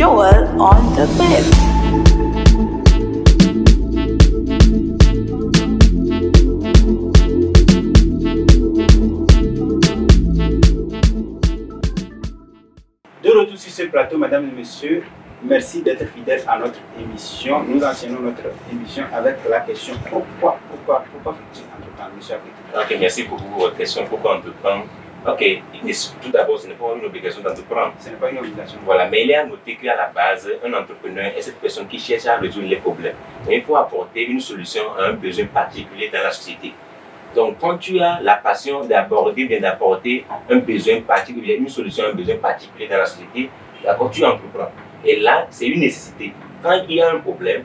Joel on the bed. De retour sur ce plateau, mesdames et messieurs, merci d'être fidèles à notre émission. Nous enchaînons notre émission avec la question pourquoi faut-il entreprendre, monsieur Abdou? Ok, merci pour votre question. Pourquoi entreprendre? Ok, tout d'abord, ce n'est pas une obligation d'entreprendre. Ce n'est pas une obligation. Voilà, mais il est à noter qu'à la base, un entrepreneur est cette personne qui cherche à résoudre les problèmes. Mais il faut apporter une solution à un besoin particulier dans la société. Donc, quand tu as la passion d'apporter un besoin particulier, une solution à un besoin particulier dans la société, d'accord, tu entreprends. Et là, c'est une nécessité. Quand il y a un problème,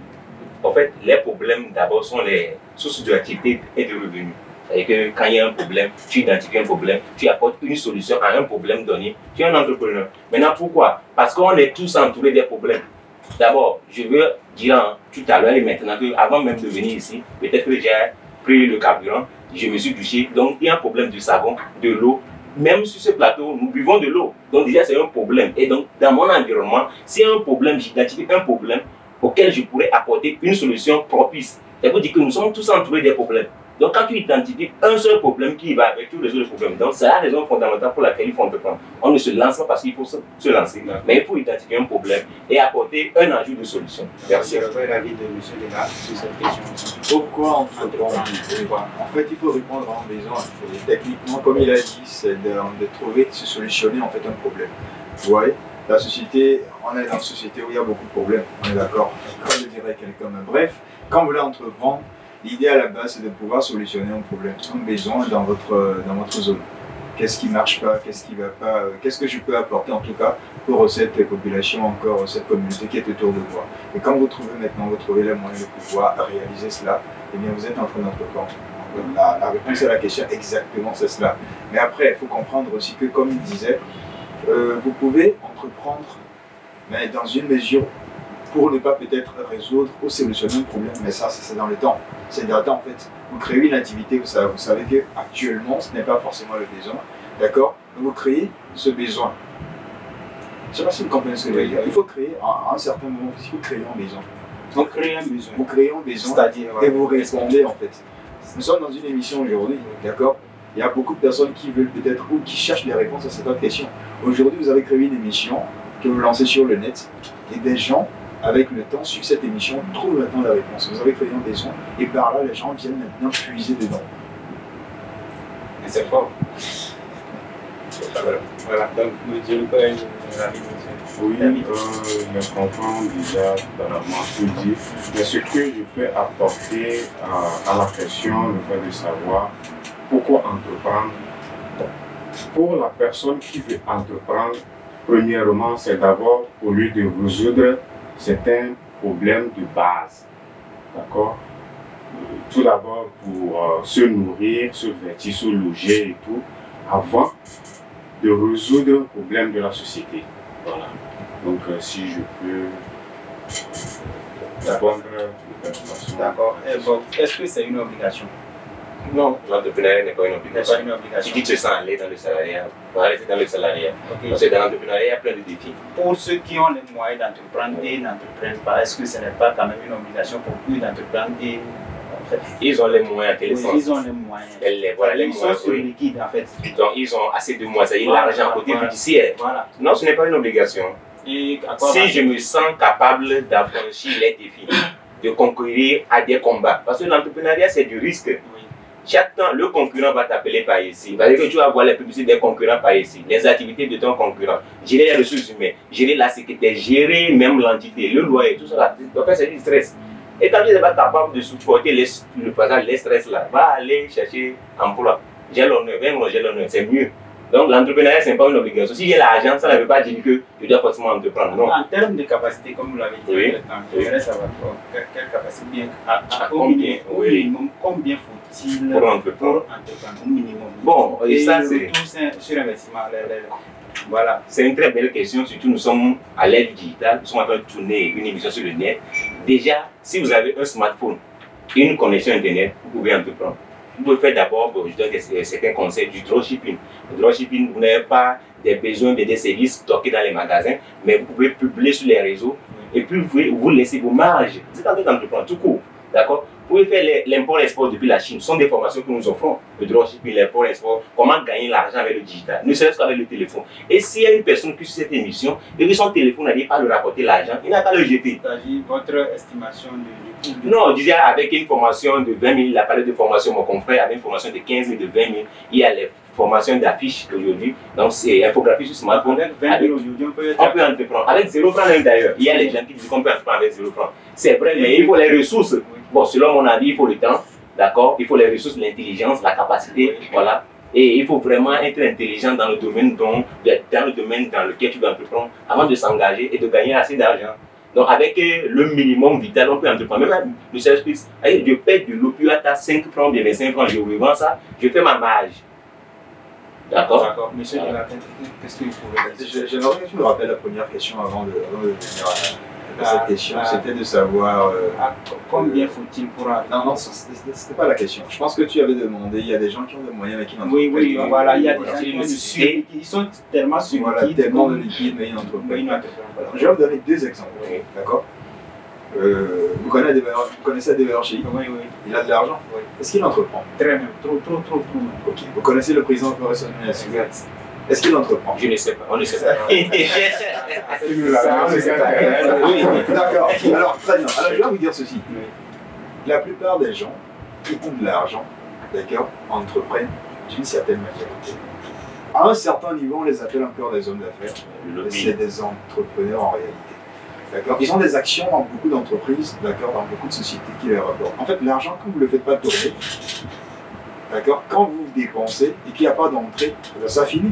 en fait, les problèmes d'abord sont les sources de l'activité et de revenus. C'est-à-dire que quand il y a un problème, tu identifies un problème, tu apportes une solution à un problème donné, tu es un entrepreneur. Maintenant, pourquoi? Parce qu'on est tous entourés des problèmes. D'abord, je veux dire tout à l'heure et maintenant qu'avant même de venir ici, peut-être que j'ai pris le carburant, je me suis douché, donc il y a un problème de savon, de l'eau. Même sur ce plateau, nous buvons de l'eau. Donc déjà, c'est un problème. Et donc, dans mon environnement, s'il y a un problème, j'identifie un problème auquel je pourrais apporter une solution propice. Ça veut dire que nous sommes tous entourés des problèmes. Donc, quand tu identifies un seul problème qui va avec tous les autres problèmes, donc c'est la raison fondamentale pour laquelle il faut entreprendre. On ne se lance pas parce qu'il faut se lancer, mais il faut identifier un problème et apporter un ajout de solution. Merci. Quel est l'avis de M. Léla sur cette question? Pourquoi entreprendre? En fait, il faut répondre à un besoin. Et techniquement, comme il a dit, c'est de trouver, de se solutionner en fait un problème. Vous voyez, la société, on est dans une société où il y a beaucoup de problèmes, on est d'accord. Comme le dirait quelqu'un. Bref, quand vous voulez entreprendre, l'idée à la base, c'est de pouvoir solutionner un problème, un besoin dans votre zone. Qu'est-ce qui ne marche pas, qu'est-ce qui ne va pas, qu'est-ce que je peux apporter en tout cas pour cette population, encore cette communauté qui est autour de moi. Et quand vous trouvez maintenant, vous trouvez les moyens de pouvoir réaliser cela, eh bien vous êtes en train d'entreprendre. La réponse à la question, exactement, c'est cela. Mais après, il faut comprendre aussi que, comme il disait, vous pouvez entreprendre, mais dans une mesure pour ne pas peut-être résoudre ou solutionner un problème, mais ça c'est dans le temps. C'est dans le temps en fait. Vous créez une activité, vous savez qu'actuellement ce n'est pas forcément le besoin, d'accord? Vous créez ce besoin. Je ne sais pas si vous comprenez ce que je veux dire. Il faut créer, à un certain moment, il faut créer un besoin. Vous créez un besoin. Vous créez un besoin et vous répondez en fait. Nous sommes dans une émission aujourd'hui, d'accord? Il y a beaucoup de personnes qui veulent peut-être ou qui cherchent des réponses à cette question. Aujourd'hui, vous avez créé une émission que vous lancez sur le net et des gens, avec le temps, sur cette émission, trouvent maintenant la réponse. Vous avez créé un besoin et par là, les gens viennent maintenant puiser dedans. Et c'est fort. Voilà, donc je ne peux pas l'avis de oui, je comprends déjà totalement tout dit, mais ce que je peux apporter à la question, le fait de savoir pourquoi entreprendre. Pour la personne qui veut entreprendre, premièrement, c'est d'abord au lieu de résoudre certains problèmes de base. D'accord? Tout d'abord pour se nourrir, se vêtir, se loger et tout, avant de résoudre un problème de la société. Voilà. Donc si je peux répondre de cette façon. D'accord. Bon, est-ce que c'est une obligation? Non, l'entrepreneuriat n'est pas une obligation. Pas une obligation. Si tu te sens aller dans le salariat, on va rester dans le salariat. Okay. Parce que dans l'entrepreneuriat, il y a plein de défis. Pour ceux qui ont les moyens d'entreprendre et n'entreprennent pas, est-ce que ce n'est pas quand même une obligation pour eux d'entreprendre et en fait, ils ont les moyens à quel sens? Ils ont les moyens. Voilà, les ils moyens, sont sur le liquide en fait. Donc ils ont assez de moyens, c'est-à-dire l'argent côté judiciaire. Voilà. Non, ce n'est pas une obligation. Et si je me sens capable d'affranchir les défis, de concourir à des combats, parce que l'entrepreneuriat c'est du risque. Oui. Chaque temps, le concurrent va t'appeler par ici. Parce que tu vas voir les publicités des concurrents par ici, les activités de ton concurrent, gérer les ressources humaines, gérer la sécurité, gérer même l'entité, le loyer, tout ça. Donc c'est du stress. Et quand tu n'es pas capable de supporter les stress là, va aller chercher emploi. J'ai l'honneur, j'ai l'honneur, c'est mieux. Donc l'entrepreneuriat, ce n'est pas une obligation. Si j'ai l'argent, ça ne veut pas dire que je dois forcément entreprendre. Non. En termes de capacité, comme vous l'avez dit, oui. J'aimerais savoir quelle capacité bien, combien, minimum, combien faut-il pour entreprendre au minimum. Bon, et ça c'est sur l'investissement. Voilà. C'est une très belle question, surtout nous sommes à l'ère digitale, nous sommes en train de tourner une émission sur le net. Déjà, si vous avez un smartphone et une connexion internet, vous pouvez entreprendre. Vous pouvez faire d'abord, je donne certains conseils du dropshipping. Le dropshipping, vous n'avez pas des besoins, des services stockés dans les magasins, mais vous pouvez publier sur les réseaux et puis vous laissez vos marges. C'est en train d'entreprendre tout court. D'accord? Vous pouvez faire l'import-export depuis la Chine. Ce sont des formations que nous offrons. Le dropshipping, l'import-export, comment gagner l'argent avec le digital, ne serait-ce qu'avec le téléphone. Et s'il y a une personne qui sur cette émission et que son téléphone n'arrive pas à lui rapporter l'argent, il n'a qu'à le jeter. C'est-à-dire votre estimation du coût. Non, je disais avec une formation de 20 000, il a parlé de formation, mon confrère, avec une formation de 15 000, de 20 000, il y a les formations d'affiches aujourd'hui, donc c'est infographie sur smartphone. Avec 20 000 aujourd'hui, on peut entreprendre. Avec 0 francs même d'ailleurs. Il y a les gens qui disent qu'on peut entreprendre avec 0 francs. C'est vrai, mais il faut les ressources. Bon, selon mon avis, il faut le temps, d'accord? Il faut les ressources, l'intelligence, la capacité, voilà. Et il faut vraiment être intelligent dans le domaine dans lequel tu vas entreprendre avant de s'engager et de gagner assez d'argent. Donc avec le minimum vital, on peut entreprendre. Même le service plus, je paie de l'eau, puis à 5 francs, bien 25 francs, je revends ça, je fais ma marge. D'accord? D'accord. Monsieur Delatin, qu'est-ce que vous pouvez dire? J'aimerais que tu me rappelles la première question avant de venir à cette question. C'était de savoir. Combien faut-il pour arriver? Non, c'était pas la question. Je pense que tu avais demandé, il y a des gens qui ont des moyens mais qui n'en ont pas. Oui, voilà, il y a des gens qui sont tellement sur voilà, tellement de liquide mais ils n'en trouvent pas. Je vais vous donner 2 exemples. D'accord? Vous connaissez Adebayor Cheikh? Oui. Il a de l'argent? Oui. Est-ce qu'il entreprend? Très bien, trop. Ok. Vous connaissez le président Florence Nunez? Exact. Est-ce qu'il entreprend? Je ne sais pas, on ne sait pas. D'accord. Alors, très bien. Alors, je vais vous dire ceci. La plupart des gens qui ont de l'argent, d'accord, entreprennent d'une certaine manière. À un certain niveau, on les appelle encore des hommes d'affaires. C'est des entrepreneurs en réalité. D'accord. Ils ont des actions dans beaucoup d'entreprises, d'accord, dans beaucoup de sociétés qui les rapportent. En fait, l'argent, quand vous ne le faites pas tourner, d'accord, quand vous dépensez et qu'il n'y a pas d'entrée, ça finit.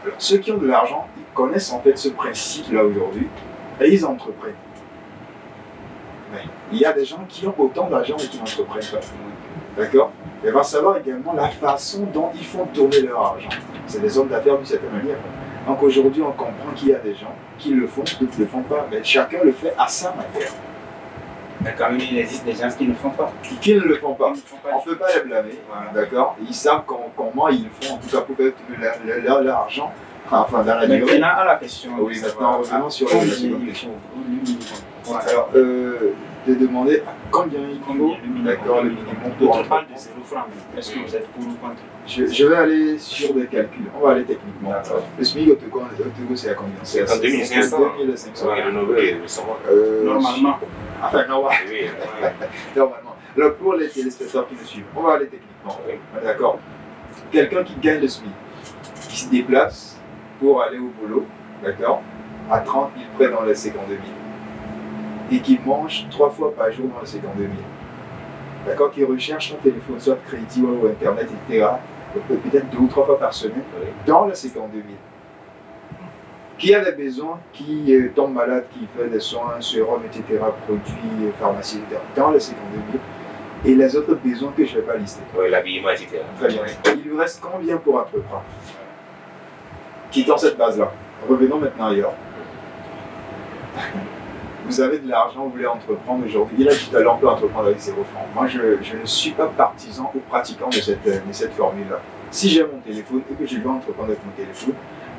Alors, ceux qui ont de l'argent, ils connaissent en fait ce principe-là aujourd'hui et ils entreprennent. Mais il y a des gens qui ont autant d'argent et qui n'entreprennent pas. D'accord? Et il va savoir également la façon dont ils font tourner leur argent. C'est des hommes d'affaires d'une certaine manière. Donc aujourd'hui, on comprend qu'il y a des gens qui le font, d'autres ne le font pas, mais chacun le fait à sa manière. Mais quand même, il existe des gens qui ne le font pas. Qui ne le font pas. On ne peut pas les blâmer, voilà. D'accord? Ils savent comment ils font, en tout cas pour faire leur argent, enfin dans la durée. Maintenant, à la question. Oui, maintenant, revenons sur la seconde question. Alors, de demander combien il faut, d'accord, le minimum pour on parle de 0 francs. Est-ce que vous êtes pour ou contre? Je vais aller sur des calculs. On va aller techniquement. Le SMIC au Togo, c'est à combien? C'est à 2500. 2500. Normalement. Enfin, normalement. Alors, pour les téléspectateurs qui nous suivent, on va aller techniquement. D'accord. Quelqu'un qui gagne le SMIC, qui se déplace pour aller au boulot, d'accord, à 30 000 près dans les 52 000. Et qui mange 3 fois par jour dans les 52 000. D'accord, qui recherche son téléphone, soit crédit ou internet, etc. Peut-être 2 ou 3 fois par semaine dans les 52 000. Qui a des besoins, qui tombe malade, qui fait des soins, sérum, etc., produits, pharmacie, etc., dans les 52 000. Et les autres besoins que je ne vais pas lister. Oui, l'habillement, etc. Très bien. Il lui reste combien pour entreprendre? Quittons cette base-là. Revenons maintenant ailleurs. Vous avez de l'argent, vous voulez entreprendre aujourd'hui. Il a dit tout à l'heure, on peut entreprendre avec 0 francs. Moi, je ne suis pas partisan ou pratiquant de cette formule-là. Si j'ai mon téléphone et que je dois entreprendre avec mon téléphone,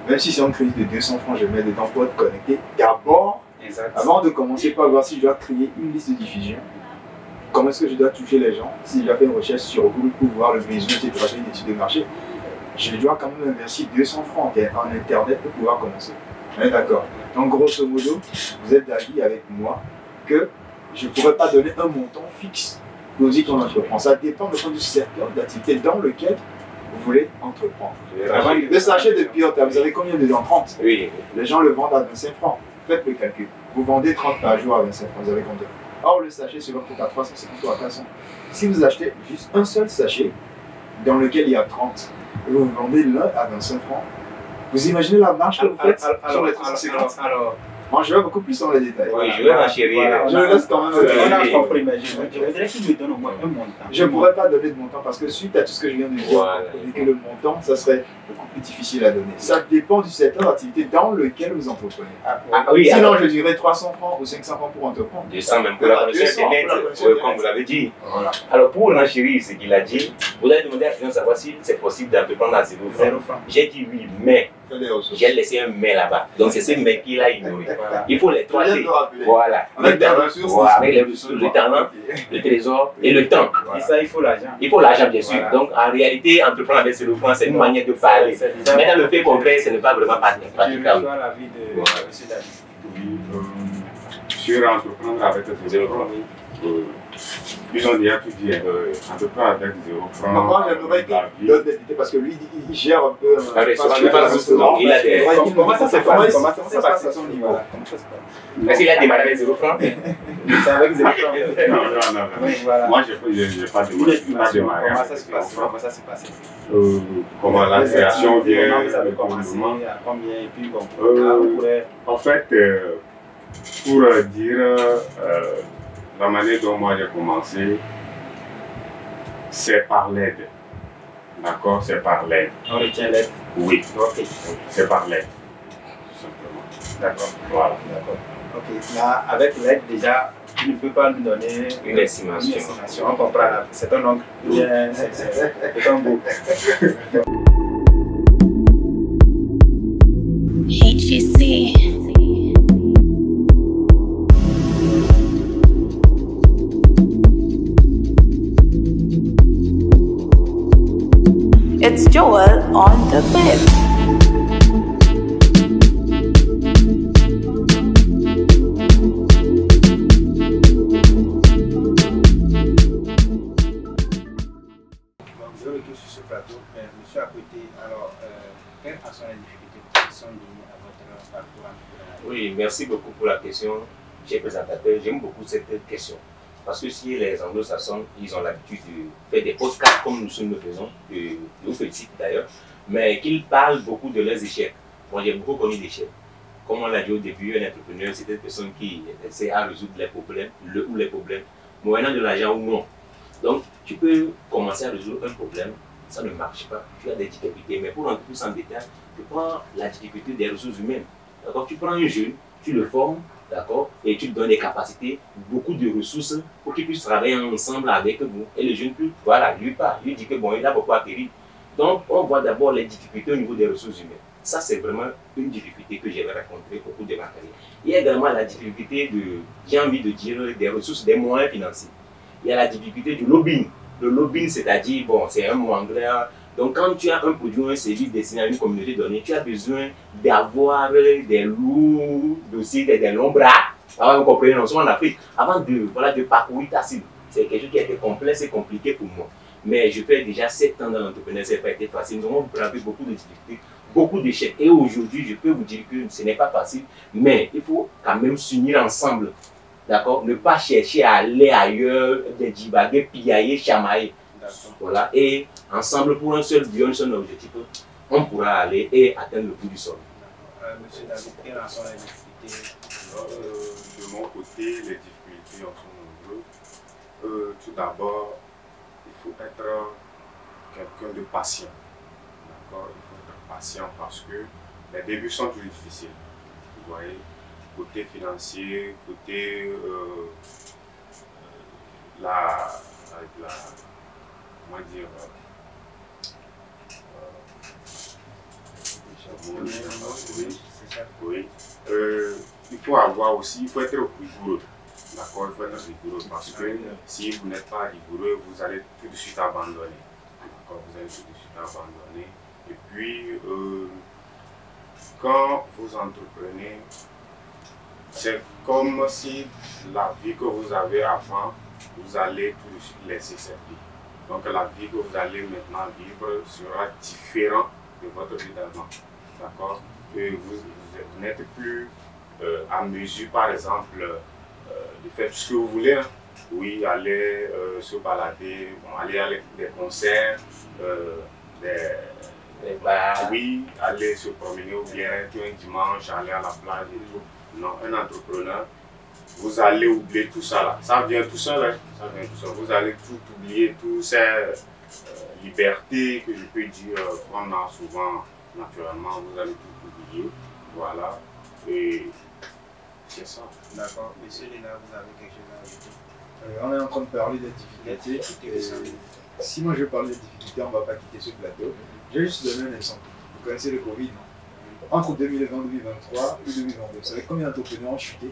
même si c'est un crédit de 200 francs, je mets dedans pour être connecté. D'abord, avant de commencer par voir si je dois créer une liste de diffusion, comment est-ce que je dois toucher les gens, si je dois faire une recherche sur Google pour voir le besoin, etc., une étude de marché, je dois quand même investir 200 francs en Internet pour pouvoir commencer. D'accord. Donc, grosso modo, vous êtes d'avis avec moi que je ne pourrais pas donner un montant fixe pour dire qu'on entreprend. Ça dépend du secteur d'activité dans lequel vous voulez entreprendre. Le sachet de Piotta, vous avez combien dedans? 30. Oui. Les gens le vendent à 25 francs. Faites le calcul. Vous vendez 30 par jour à 25 francs, vous avez combien? Or, le sachet se vend à 350 ou à 400. Si vous achetez juste un seul sachet dans lequel il y a 30, et vous vendez l'un à 25 francs, vous imaginez la marge que vous faites sur les 350? Moi, je vais beaucoup plus dans les détails. Oui, je vais enchérir. Je laisse quand même. On a compris, imaginer. Je voudrais qu'il me donne au moins un montant. Je ne pourrais pas donner de montant parce que suite à tout ce que je viens de dire, et que le montant, ça serait beaucoup plus difficile à donner. Ça dépend du secteur d'activité dans lequel vous entreprenez. Sinon, je dirais 300 francs ou 500 francs pour entreprendre. 200 même pour la connexion Internet, comme vous l'avez dit. Voilà. Alors, pour renchérir ce qu'il a dit, vous allez demander à quelqu'un de savoir si c'est possible d'entreprendre à 0 francs. J'ai dit oui, mais J'ai laissé un mail là-bas. Donc c'est ce mail qu'il a ignoré. Il faut les trois T. Voilà. Avec Le talent, le trésor et le temps. Et ça, il faut l'argent. Il faut l'argent, bien sûr. Voilà. Donc en réalité, entreprendre avec ce francs, c'est une manière de parler. Maintenant, le fait concret, ce n'est pas vraiment Je praticable. reçois l'avis de M. David. Oui, sur entreprendre avec 0 francs. Ils ont déjà tout dit, entreprendre avec 0 francs. Moi, j'aimerais qu'il donne des idées parce que lui, il gère un peu. Un restaurant, il a des. Comment ça se passe? Comment ça se passe à son niveau? Est-ce qu'il a démarré avec 0 francs? C'est avec 0 francs. Non. Oui, voilà. Moi, je n'ai pas démarré. Comment ça se passe? Comment ça s'est passé? Comment la création vient, Comment vous avez le commencé? commencement. À combien? Et puis, bon, vous pourrez... En fait, pour dire la manière dont moi j'ai commencé, c'est par l'aide. D'accord? C'est par l'aide. On retient l'aide. Oui, Ok. c'est par l'aide. Tout simplement. D'accord. Voilà. D'accord. Ok. Là, avec l'aide, déjà, tu ne peux pas nous donner Une estimation. On comprend. C'est ton oncle. Bien, c'est ton beau. HGC. It's Joel on the bed. Je retourne sur ce plateau. Monsieur à côté, alors, quelles sont les difficultés qui sont liées à votre parcours entrepreneurial? Oui, merci beaucoup pour la question, cher présentateur. J'aime beaucoup cette question. Parce que si les anglo-saxons, ils ont l'habitude de faire des podcasts comme nous le faisons, je vous félicite d'ailleurs, mais qu'ils parlent beaucoup de leurs échecs. Moi, j'ai beaucoup connu d'échecs. Comme on l'a dit au début, un entrepreneur, c'est une personne qui essaie à résoudre les problèmes, les problèmes, moyennant de l'argent ou non. Donc, tu peux commencer à résoudre un problème, ça ne marche pas, tu as des difficultés, mais pour rentrer plus en détail, tu prends la difficulté des ressources humaines. D'accord? Tu prends un jeune, tu le formes, d'accord, et tu lui donnes des capacités, beaucoup de ressources pour qu'il puisse travailler ensemble avec vous. Et le jeune, voilà, lui dit que bon, il a beaucoup acquis. Donc, on voit d'abord les difficultés au niveau des ressources humaines. Ça, c'est vraiment une difficulté que j'ai rencontrée au cours de ma carrière. Il y a également la difficulté j'ai envie de dire, des ressources, des moyens financiers. Il y a la difficulté du lobbying. Le lobbying, c'est-à-dire, bon, c'est un mot anglais. Donc, quand tu as un produit ou un service destiné à une communauté donnée, tu as besoin d'avoir des lourds dossiers, des longs bras, vous comprenez, nous sommes en Afrique, avant de parcourir ta cible. C'est quelque chose qui a été complexe et compliqué pour moi. Mais je fais déjà 7 ans dans l'entrepreneuriat, ça n'a pas été facile. Nous avons bravé beaucoup de difficultés, beaucoup d'échecs. Et aujourd'hui, je peux vous dire que ce n'est pas facile, mais il faut quand même s'unir ensemble. D'accord? Ne pas chercher à aller ailleurs, de divaguer, pillailler, chamailler. Voilà. Et ensemble, pour un seul but, un seul objectif, on pourra aller et atteindre le bout du sol. Monsieur David, quelles en sont les difficultés? De mon côté, les difficultés en sont nombreuses. Tout d'abord, il faut être quelqu'un de patient. D'accord? Il faut être patient parce que les débuts sont toujours difficiles. Vous voyez? Côté financier, côté comment dire, oui. Il faut avoir aussi, il faut être rigoureux. D'accord, il faut être rigoureux parce que si vous n'êtes pas rigoureux, vous allez tout de suite abandonner. D'accord, vous allez tout de suite abandonner. Et puis, quand vous entreprenez, c'est comme si la vie que vous avez avant, vous allez tout de suite laisser cette vie. Donc la vie que vous allez maintenant vivre sera différente de votre vie d'avant. D'accord? Vous n'êtes plus à mesure, par exemple, de faire tout ce que vous voulez. Hein. Oui, aller se balader, bon, aller à des concerts, oui, aller se promener ou bien un dimanche, aller à la plage et tout. Non, un entrepreneur, vous allez oublier tout ça là. Ça vient tout seul, hein. Ça vient tout seul. Vous allez tout oublier, toutes ces libertés que je peux dire qu'on a souvent naturellement, vous allez tout oublier. Voilà. Et c'est ça. D'accord. Monsieur Léna, vous avez quelque chose à ajouter? On est en train de parler des difficultés. Si moi je parle des difficultés, on ne va pas quitter ce plateau. Je vais juste donner un exemple. Vous connaissez le Covid, non? entre 2020 et 2023 et 2022. Vous savez combien d'entrepreneurs ont chuté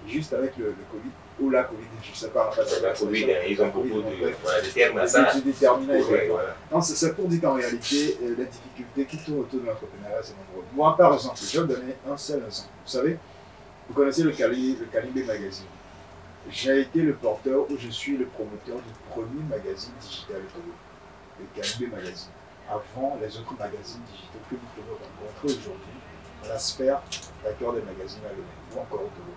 juste avec le Covid ou la Covid, je ne sais pas. La Covid, ils ont beaucoup de termes à ça. C'est déterminant. Voilà. Donc, c'est pour dire qu'en réalité, les difficultés qui tournent autour de l'entrepreneuriat, c'est nombreux. Moi, par exemple, je vais vous donner un seul exemple. Vous savez, vous connaissez le Kalimbe Magazine. J'ai été le porteur ou je suis le promoteur du premier magazine digital au Togo, le Kalimbe Magazine, avant les autres magazines digitaux que vous pouvez rencontrer aujourd'hui dans la sphère d'acteur des magazines à Lomé ou encore au Togo.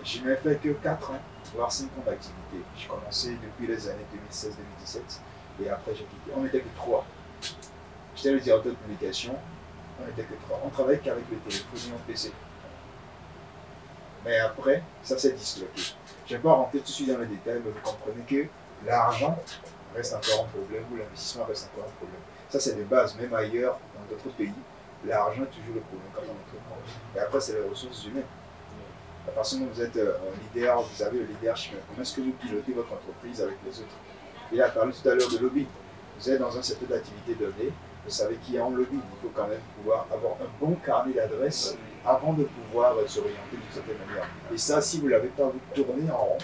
Je n'ai fait que 4 ans, voire 5 ans d'activité. J'ai commencé depuis les années 2016-2017 et après j'ai quitté. On n'était que 3. J'étais le directeur de publication, on n'était que 3. On travaillait qu'avec le téléphone et le PC. Mais après, ça s'est disloqué. Je ne vais pas rentrer tout de suite dans les détails, mais vous comprenez que l'argent reste encore un problème ou l'investissement reste encore un problème. Ça, c'est de base, même ailleurs, dans d'autres pays, l'argent est toujours le problème quand on entreprend. Et après, c'est les ressources humaines. La façon dont vous êtes un leader, vous avez le leadership, comment est-ce que vous pilotez votre entreprise avec les autres? Il a parlé tout à l'heure de lobby. Vous êtes dans un secteur d'activité donné, vous savez qu'il y a un lobby. Il faut quand même pouvoir avoir un bon carnet d'adresses avant de pouvoir s'orienter d'une certaine manière. Et ça, si vous ne l'avez pas, vous tournez en rond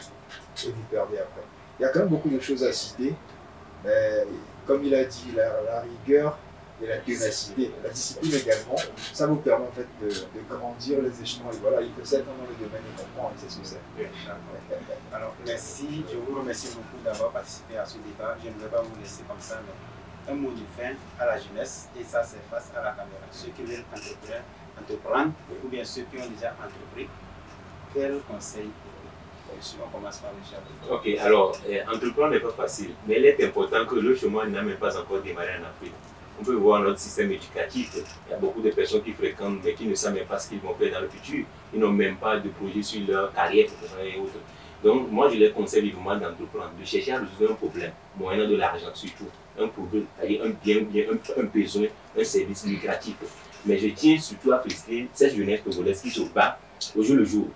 et vous perdez après. Il y a quand même beaucoup de choses à citer, mais comme il a dit, la rigueur et la ténacité, la discipline également, ça vous permet en fait de grandir les échelons. Et voilà, il faut 7 ans dans le domaine et comprendre, c'est ce que c'est. Alors, merci, je vous remercie beaucoup d'avoir participé à ce débat. Je ne vais pas vous laisser comme ça, mais un mot de fin à la jeunesse, et ça c'est face à la caméra. Ceux qui veulent entreprendre, ou bien ceux qui ont déjà entrepris, quel conseil on commence par le chef. Ok, alors, entreprendre n'est pas facile, mais il est important que le chemin n'a même pas encore démarré en Afrique. On peut voir notre système éducatif. Il y a beaucoup de personnes qui fréquentent mais qui ne savent même pas ce qu'ils vont faire dans le futur. Ils n'ont même pas de projet sur leur carrière professionnelle et autres. Donc, moi, je les conseille vivement d'entreprendre, de chercher à résoudre un problème, moyennant de l'argent surtout, un problème, c'est-à-dire un bien, un besoin, un service lucratif. Mais je tiens surtout à féliciter cette jeunesse togolaise qui se bat au jour le jour.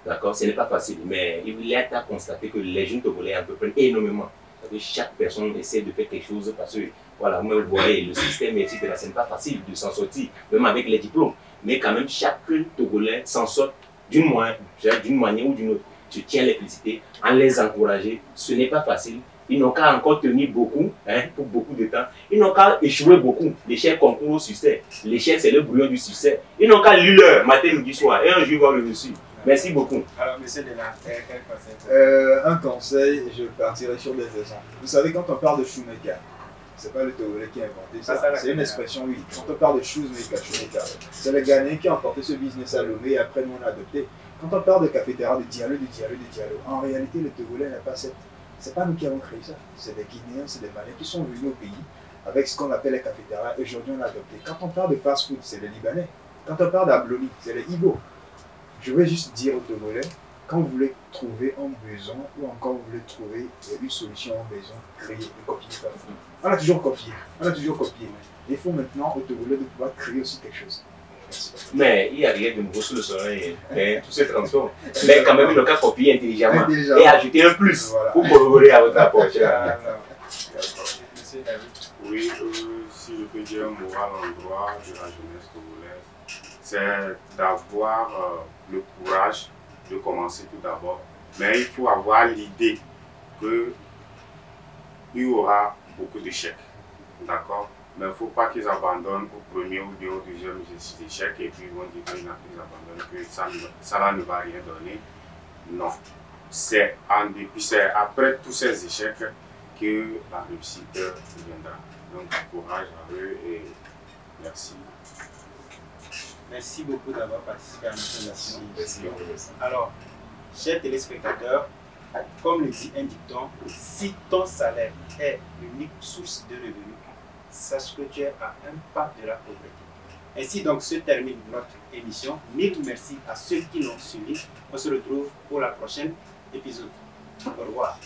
D'accord, ce n'est pas facile, mais il est à constater que les jeunes togolais entreprennent énormément. Chaque personne essaie de faire quelque chose parce que, voilà, vous voyez, le système etc. Ce n'est pas facile de s'en sortir, même avec les diplômes. Mais quand même, chaque Togolais s'en sort d'une manière ou d'une autre. Je tiens à les féliciter, à les encourager. Ce n'est pas facile. Ils n'ont qu'à encore tenir beaucoup, pour beaucoup de temps. Ils n'ont qu'à échouer beaucoup. L'échec concourt au succès. L'échec, c'est le brouillon du succès. Ils n'ont qu'à lire l'heure, matin, midi, soir. Et un jour, ils vont réussir. Merci beaucoup. Alors, monsieur Delan, quel conseil? Un conseil, je partirai sur des exemples. Vous savez, quand on parle de shoemaker, c'est pas le Togolais qui a inventé ça, c'est une expression, oui. Quand on parle de shoemaker, c'est les Ghanéens qui ont porté ce business à Lomé et après nous on a adopté. Quand on parle de cafétéria, de dialogue, en réalité, le Togolais n'a pas cette. C'est pas nous qui avons créé ça. C'est des Guinéens, c'est des Maliens qui sont venus au pays avec ce qu'on appelle les cafétérias. Aujourd'hui, on a adopté. Quand on parle de fast-food, c'est les Libanais. Quand on parle d'Ablomi, c'est les Igbo. Je vais juste dire aux Togolais, quand vous voulez trouver un besoin ou encore vous voulez trouver une solution à un besoin, créer, ne copiez pas. On a toujours copié. Il faut maintenant aux Togolais de pouvoir créer aussi quelque chose. Merci. Mais il n'y a rien de nouveau sous le soleil, tout se transforme. Mais quand même, il n'a qu'à copier intelligemment et ajouter un plus pour corroborer à votre approche. Oui, si je peux dire un mot à l'endroit de la jeunesse togolaise, c'est d'avoir le courage de commencer tout d'abord. Mais il faut avoir l'idée qu'il y aura beaucoup d'échecs. D'accord? Mais il ne faut pas qu'ils abandonnent au premier ou au deuxième échec et puis ils vont dire qu'ils abandonnent, que ça ne va rien donner. Non. C'est après tous ces échecs que la réussite viendra. Donc, courage à eux et merci. Merci beaucoup d'avoir participé à notre émission. Alors, chers téléspectateurs, comme le dit un dicton, si ton salaire est l'unique source de revenus, sache que tu es à un pas de la pauvreté. Ainsi donc se termine notre émission. Mille merci à ceux qui l'ont suivi. On se retrouve pour la prochaine épisode. Au revoir.